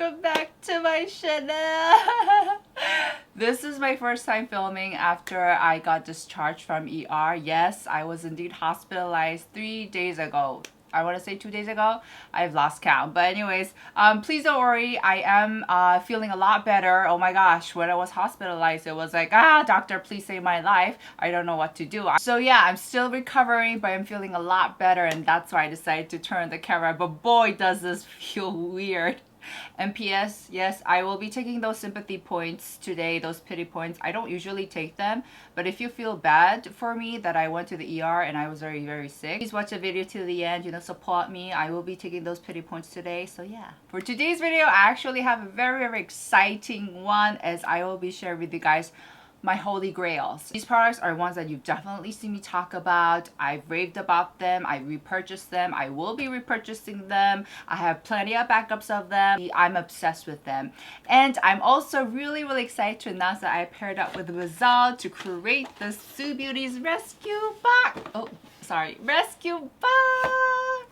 welcome back to my channel. This is my first time filming after I got discharged from ER. Yes, I was indeed hospitalized 3 days ago. I want to say 2 days ago. I've lost count. But anyways, please don't worry. I am feeling a lot better. Oh my gosh, when I was hospitalized, it was like, doctor, please save my life. I don't know what to do. So yeah, I'm still recovering, but I'm feeling a lot better. And that's why I decided to turn the camera. But boy, does this feel weird. And PS, yes, I will be taking those sympathy points today, those pity points. I don't usually take them, but if you feel bad for me that I went to the ER and I was very, very sick, please watch the video till the end, support me. I will be taking those pity points today, so yeah. For today's video, I actually have a very, very exciting one as I will be sharing with you guys my holy grails. These products are ones that you've definitely seen me talk about. I've raved about them. I repurchased them. I will be repurchasing them. I have plenty of backups of them. I'm obsessed with them. And I'm also really, really excited to announce that I paired up with Bazzaal to create the Sue Beauty's Rescue Box. Rescue Box.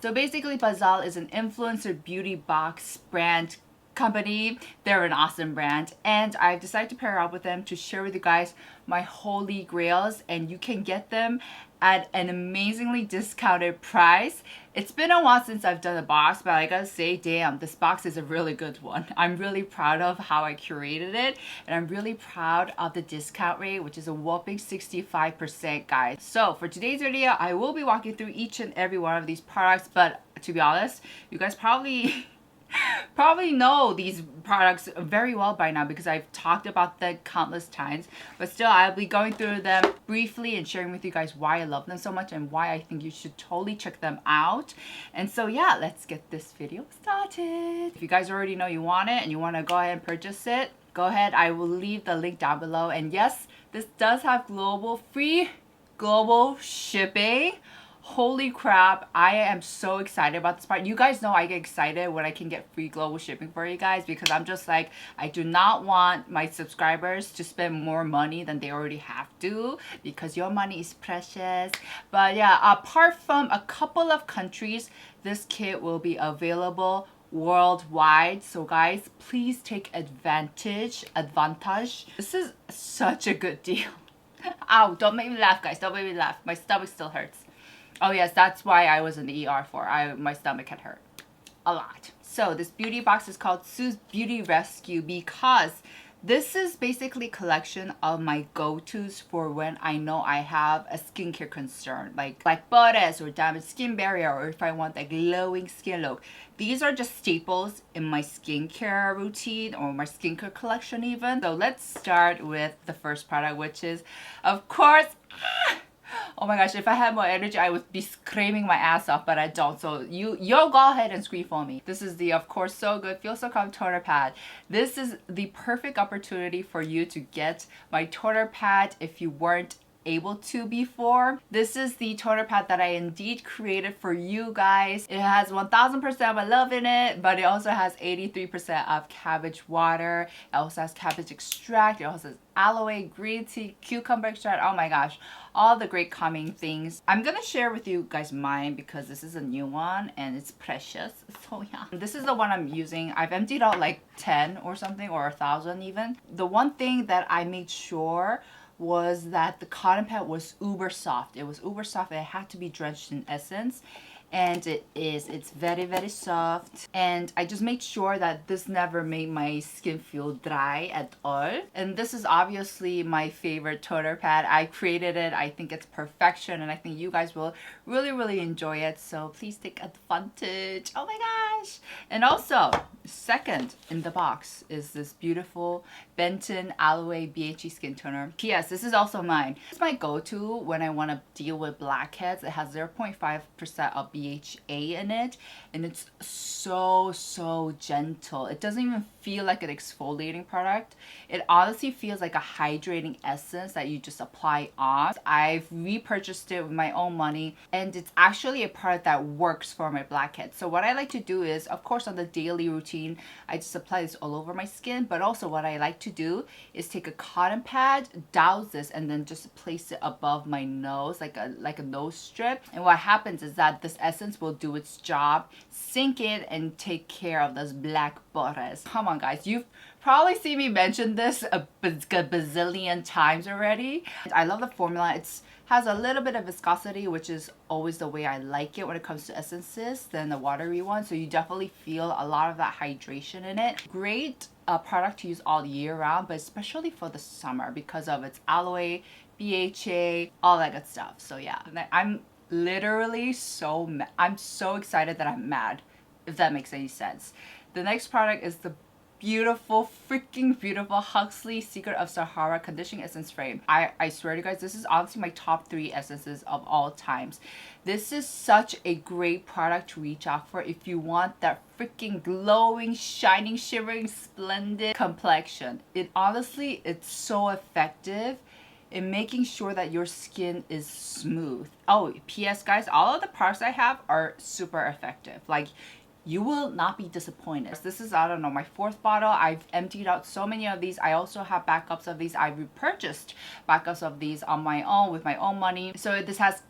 So basically, Bazzaal is an influencer beauty box brand company. They're an awesome brand, and I've decided to pair up with them to share with you guys my holy grails, and you can get them at an amazingly discounted price. It's been a while since I've done a box, but I gotta say, damn, this box is a really good one. I'm really proud of how I curated it, and I'm really proud of the discount rate, which is a whopping 65%, guys. So for today's video, I will be walking through each and every one of these products, but to be honest, you guys probably know these products very well by now because I've talked about them countless times, but still I'll be going through them briefly and sharing with you guys why I love them so much and why I think you should totally check them out. And so yeah, let's get this video started. If you guys already know you want it and you want to go ahead and purchase it, go ahead. I will leave the link down below. And yes, this does have free global shipping. Holy crap, I am so excited about this part. You guys know I get excited when I can get free global shipping for you guys because I'm just like, I do not want my subscribers to spend more money than they already have to because your money is precious. But yeah, apart from a couple of countries, this kit will be available worldwide. So guys, please take advantage. This is such a good deal. Ow, don't make me laugh, guys. Don't make me laugh. My stomach still hurts. Oh yes, that's why I was in the ER my stomach had hurt a lot. So this beauty box is called Sue's Beauty Rescue because this is basically a collection of my go-tos for when I know I have a skincare concern, like blackbodies or damaged skin barrier, or if I want a glowing skin look. These are just staples in my skincare routine or my skincare collection even. So let's start with the first product, which is, of course, oh my gosh, if I had more energy, I would be screaming my ass off, but I don't. So you go ahead and scream for me. This is the, of course, so good, Feel So Calm toner pad. This is the perfect opportunity for you to get my toner pad if you weren't able to before. This is the toner pad that I indeed created for you guys. It has 1000% of my love in it, but it also has 83% of cabbage water. It also has cabbage extract. It also has aloe, green tea, cucumber extract. Oh my gosh, all the great calming things. I'm gonna share with you guys mine because this is a new one and it's precious. So yeah, this is the one I'm using. I've emptied out like 10 or something, or 1,000 even. The one thing that I made sure was that the cotton pad was uber soft. It was uber soft. It had to be drenched in essence, and it's very, very soft. And I just made sure that this never made my skin feel dry at all. And this is obviously my favorite toner pad. I created it. I think it's perfection, and I think you guys will really, really enjoy it. So please take advantage. Oh my gosh. And also, second in the box is this beautiful Benton Aloe BHA Skin Toner. P.S. This is also mine. It's my go-to when I want to deal with blackheads. It has 0.5% of BHA in it, and it's so gentle. It doesn't even feel like an exfoliating product. It honestly feels like a hydrating essence that you just apply on. I've repurchased it with my own money, and it's actually a product that works for my blackheads. So what I like to do is, of course, on the daily routine, I just apply this all over my skin, but also what I like to do is take a cotton pad, douse this, and then just place it above my nose like a nose strip. And what happens is that this essence will do its job, sink in and take care of those black borders. Come on guys, you've probably seen me mention this a bazillion times already. I love the formula. It has a little bit of viscosity, which is always the way I like it when it comes to essences than the watery one. So you definitely feel a lot of that hydration in it. Great product to use all year round, but especially for the summer because of its aloe, BHA, all that good stuff. So yeah, I'm literally I'm so excited that I'm mad, if that makes any sense. The next product is the freaking beautiful Huxley Secret of Sahara Conditioning Essence Frame. I swear to you guys, this is honestly my top 3 essences of all times. This is such a great product to reach out for if you want that freaking glowing, shining, shimmering, splendid complexion. It's so effective in making sure that your skin is smooth. Oh, PS guys, all of the products I have are super effective. Like, you will not be disappointed. This is, I don't know, my 4th bottle. I've emptied out so many of these. I also have backups of these. I repurchased backups of these on my own with my own money. So this has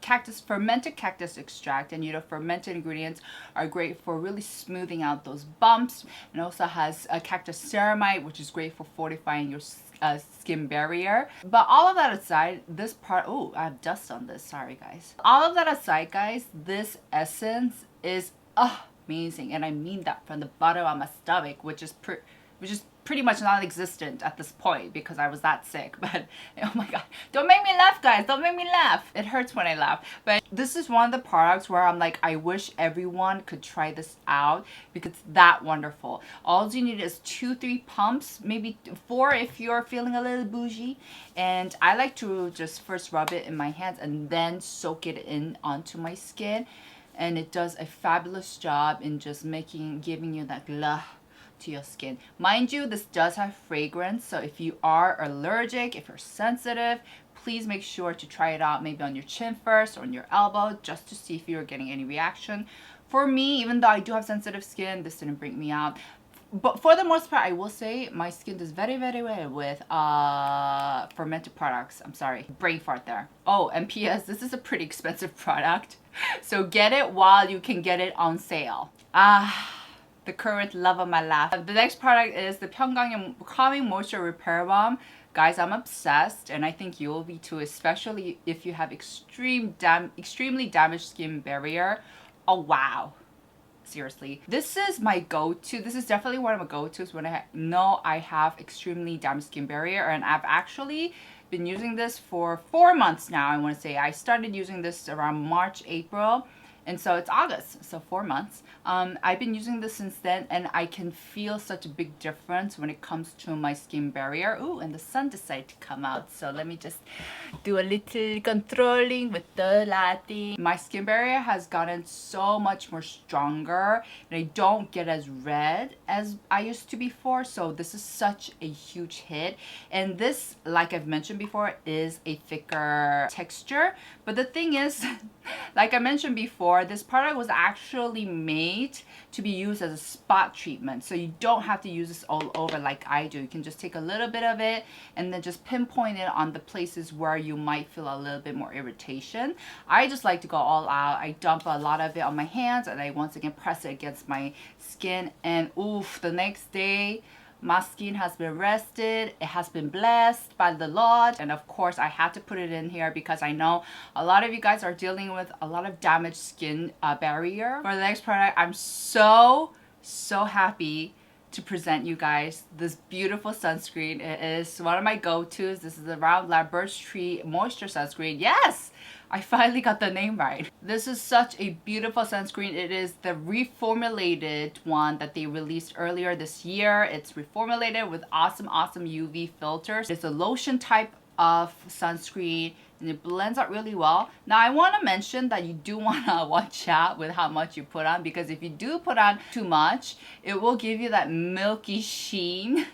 fermented cactus extract, and fermented ingredients are great for really smoothing out those bumps. And also has a cactus ceramide, which is great for fortifying your skin barrier. But all of that aside, this part, oh, I have dust on this, sorry guys. All of that aside guys, this essence is amazing, and I mean that from the bottom of my stomach, which is pretty much non-existent at this point because I was that sick. But oh my god, don't make me laugh guys, don't make me laugh. It hurts when I laugh. But this is one of the products where I'm like, I wish everyone could try this out because it's that wonderful. All you need is 2-3 pumps, maybe 4 if you're feeling a little bougie. And I like to just first rub it in my hands and then soak it in onto my skin. And it does a fabulous job in just giving you that glow to your skin. Mind you, this does have fragrance, so if you are allergic, if you're sensitive, please make sure to try it out maybe on your chin first or on your elbow just to see if you're getting any reaction. For me, even though I do have sensitive skin, this didn't bring me out. But for the most part, I will say my skin does very, very well with fermented products. I'm sorry, brain fart there. Oh, and PS, this is a pretty expensive product. So get it while you can get it on sale. The current love of my life. The next product is the PYUNKANG Calming Moisture Repair Balm. Guys, I'm obsessed, and I think you will be too, especially if you have extremely damaged skin barrier. Oh, wow. Seriously, this is my go-to. This is definitely one of my go-tos when I know I have extremely damaged skin barrier, and I've actually been using this for 4 months now. I want to say I started using this around March, April, and so it's August, so 4 months. I've been using this since then, and I can feel such a big difference when it comes to my skin barrier. Ooh, and the sun decided to come out, so let me just do a little controlling with the lighting. My skin barrier has gotten so much more stronger, and I don't get as red as I used to before, so this is such a huge hit. And this, like I've mentioned before, is a thicker texture. But the thing is, like I mentioned before, this product was actually made to be used as a spot treatment, so you don't have to use this all over like I do. You can just take a little bit of it and then just pinpoint it on the places where you might feel a little bit more irritation. I just like to go all out. I dump a lot of it on my hands and I once again press it against my skin, and oof, the next day my skin has been rested, it has been blessed by the Lord. And of course I had to put it in here because I know a lot of you guys are dealing with a lot of damaged skin barrier. For the next product, I'm so happy to present you guys this beautiful sunscreen. It is one of my go-tos. This is the Roundlab Birch Tree Moisture Sunscreen. Yes! I finally got the name right. This is such a beautiful sunscreen. It is the reformulated one that they released earlier this year. It's reformulated with awesome UV filters. It's a lotion type of sunscreen, and it blends out really well. Now I want to mention that you do want to watch out with how much you put on, because if you do put on too much, it will give you that milky sheen.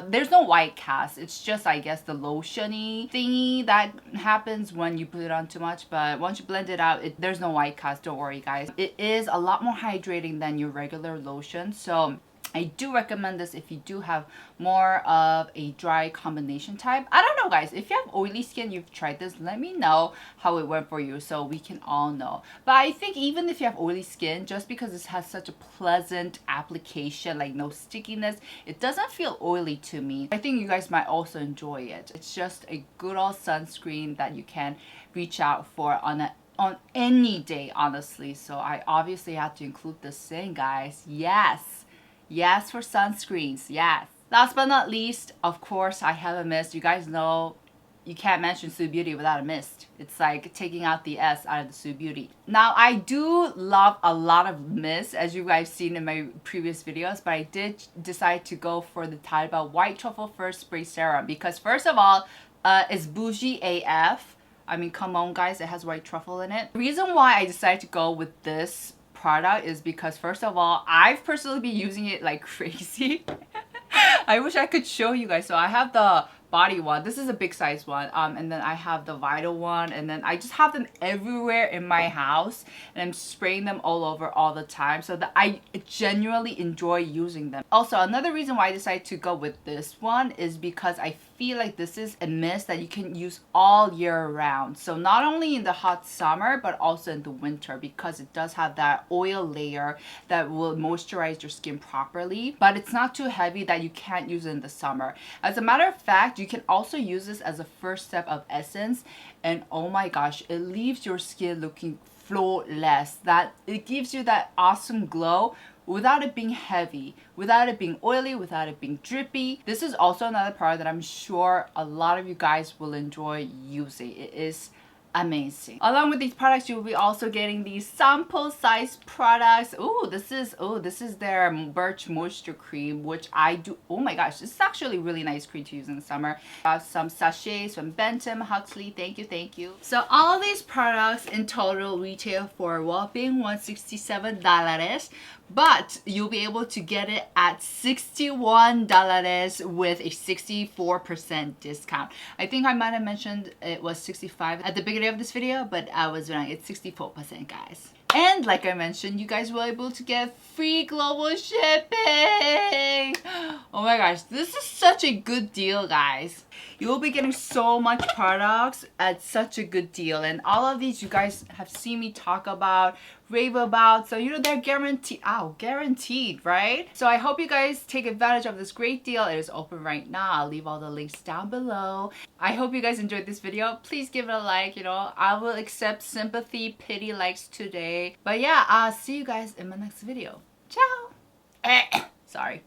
There's no white cast. It's just, I guess, the lotiony thingy that happens when you put it on too much. But once you blend it out, there's no white cast. Don't worry, guys. It is a lot more hydrating than your regular lotion. So I do recommend this if you do have more of a dry combination type. I don't know, guys. If you have oily skin, you've tried this, let me know how it went for you so we can all know. But I think even if you have oily skin, just because this has such a pleasant application, like no stickiness, it doesn't feel oily to me. I think you guys might also enjoy it. It's just a good old sunscreen that you can reach out for on any day, honestly. So I obviously had to include this in, guys. Yes, for sunscreens, yes. Last but not least, of course, I have a mist. You guys know you can't mention Sue Beauty without a mist. It's like taking out the S out of the Sue Beauty. Now, I do love a lot of mists, as you guys seen in my previous videos, but I did decide to go for the Tide White Truffle First Spray Serum because first of all, it's bougie AF. I mean, come on, guys, it has white truffle in it. The reason why I decided to go with this product is because first of all, I've personally been using it like crazy. I wish I could show you guys. So I have the body one. This is a big size one. And then I have the Vital one. And then I just have them everywhere in my house. And I'm spraying them all over all the time. So that I genuinely enjoy using them. Also, another reason why I decided to go with this one is because I feel like this is a mist that you can use all year round. So not only in the hot summer, but also in the winter because it does have that oil layer that will moisturize your skin properly. But it's not too heavy that you can't use it in the summer. As a matter of fact, you can also use this as a first step of essence. And oh my gosh, it leaves your skin looking flawless. That it gives you that awesome glow without it being heavy, without it being oily, without it being drippy. This is also another product that I'm sure a lot of you guys will enjoy using. It is amazing. Along with these products, you will be also getting these sample size products. This is their Birch Moisture Cream, which I do. Oh my gosh, this is actually a really nice cream to use in the summer. I have some sachets from Benton, Huxley. Thank you. So all of these products in total retail for a whopping $167. But you'll be able to get it at $61 with a 64% discount. I think I might have mentioned it was 65 at the beginning of this video, but I was wrong. It's 64%, guys. And like I mentioned, you guys will be able to get free global shipping. Oh my gosh, this is such a good deal, guys. You will be getting so much products at such a good deal. And all of these you guys have seen me talk about, rave about. So, you know, they're guaranteed. Guaranteed, right? So I hope you guys take advantage of this great deal. It is open right now. I'll leave all the links down below. I hope you guys enjoyed this video. Please give it a like, you know. I will accept sympathy, pity likes today. But yeah, I'll see you guys in my next video. Ciao! Sorry.